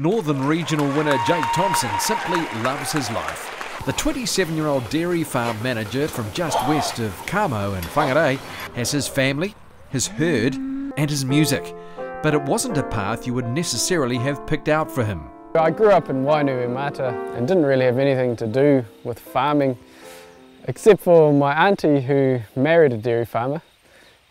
Northern Regional winner Jake Thomson simply loves his life. The 27-year-old dairy farm manager from just west of Kamo in Whangarei has his family, his herd and his music. But it wasn't a path you would necessarily have picked out for him. I grew up in Wainuiomata and didn't really have anything to do with farming, except for my auntie who married a dairy farmer.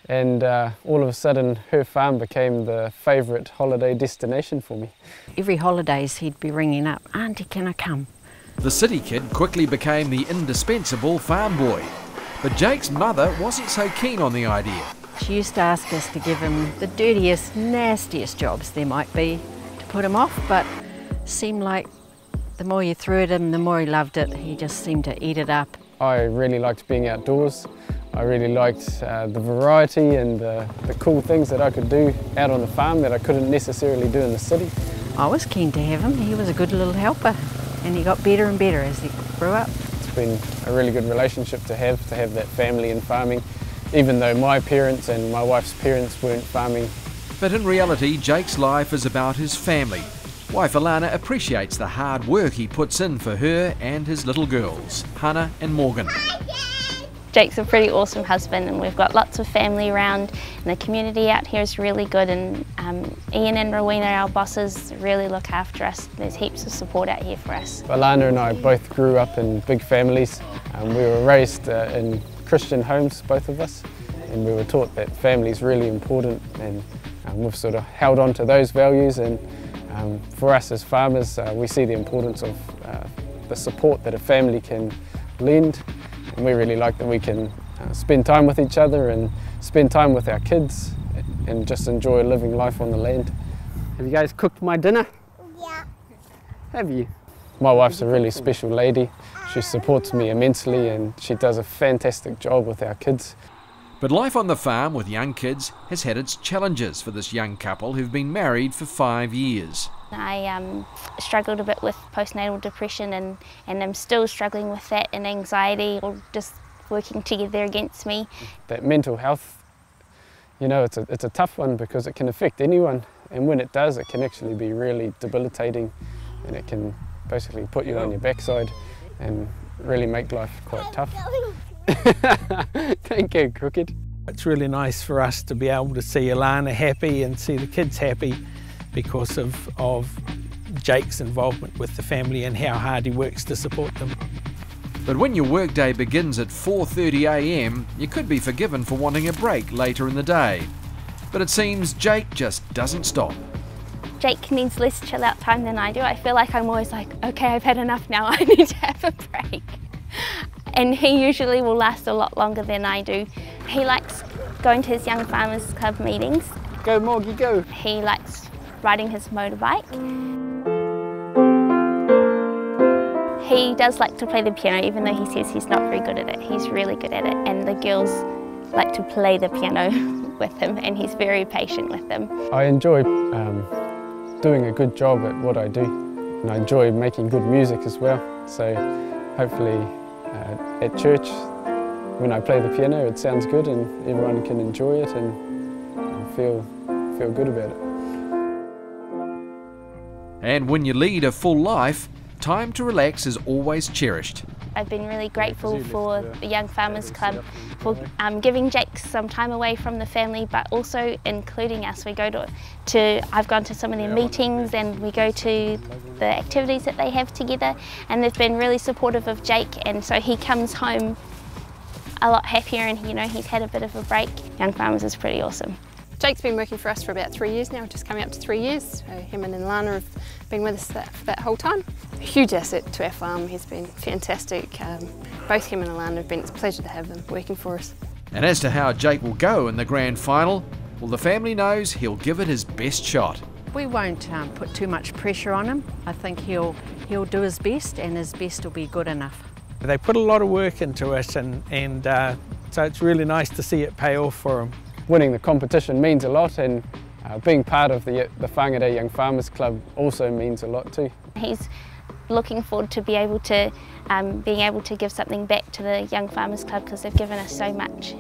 And all of a sudden her farm became the favourite holiday destination for me. Every holidays he'd be ringing up, "Auntie, can I come?" The city kid quickly became the indispensable farm boy. But Jake's mother wasn't so keen on the idea. She used to ask us to give him the dirtiest, nastiest jobs there might be to put him off, but it seemed like the more you threw at him, the more he loved it. He just seemed to eat it up. I really liked being outdoors. I really liked the variety and the cool things that I could do out on the farm that I couldn't necessarily do in the city. I was keen to have him. He was a good little helper and he got better and better as he grew up. It's been a really good relationship to have that family in farming, even though my parents and my wife's parents weren't farming. But in reality, Jake's life is about his family. Wife Alana appreciates the hard work he puts in for her and his little girls, Hannah and Morgan. Jake's a pretty awesome husband and we've got lots of family around and the community out here is really good, and Ian and Rowena, our bosses, really look after us. There's heaps of support out here for us. Alana and I both grew up in big families. We were raised in Christian homes, both of us, and we were taught that family is really important, and we've sort of held on to those values. And for us as farmers, we see the importance of the support that a family can lend. And we really like that we can spend time with each other and spend time with our kids and just enjoy living life on the land. Have you guys cooked my dinner? Yeah. Have you? My wife's a really special lady. She supports me immensely and she does a fantastic job with our kids. But life on the farm with young kids has had its challenges for this young couple who've been married for 5 years. I struggled a bit with postnatal depression and I'm still struggling with that, and anxiety all just working together against me. That mental health, you know, it's a tough one because it can affect anyone, and when it does it can actually be really debilitating and it can basically put you on your backside and really make life quite tough. Thank you, Crooked. It's really nice for us to be able to see Alana happy and see the kids happy because of Jake's involvement with the family and how hard he works to support them. But when your workday begins at 4:30 a.m, you could be forgiven for wanting a break later in the day. But it seems Jake just doesn't stop. Jake needs less chill out time than I do. I feel like I'm always like, okay, I've had enough now, I need to have a break. And he usually will last a lot longer than I do. He likes going to his Young Farmers Club meetings. Go Morgie, go! He likes riding his motorbike. He does like to play the piano, even though he says he's not very good at it. He's really good at it, and the girls like to play the piano with him, and he's very patient with them. I enjoy doing a good job at what I do, and I enjoy making good music as well. So hopefully at church, when I play the piano, it sounds good and everyone can enjoy it and feel good about it. And when you lead a full life, time to relax is always cherished. I've been really grateful for the Young Farmers Club for giving Jake some time away from the family, but also including us. We go I've gone to some of their meetings and we go to the activities that they have together, and they've been really supportive of Jake, and so he comes home a lot happier and he's had a bit of a break. Young Farmers is pretty awesome. Jake's been working for us for about 3 years now, just coming up to 3 years. Him and Alana have been with us for that whole time. A huge asset to our farm. He's been fantastic. Both him and Alana have been, it's a pleasure to have them working for us. And as to how Jake will go in the grand final, well, the family knows he'll give it his best shot. We won't put too much pressure on him. I think he'll do his best, and his best will be good enough. They put a lot of work into it, and so it's really nice to see it pay off for him. Winning the competition means a lot, and being part of the Whangarei Young Farmers Club also means a lot too. He's looking forward to being able to give something back to the Young Farmers Club because they've given us so much.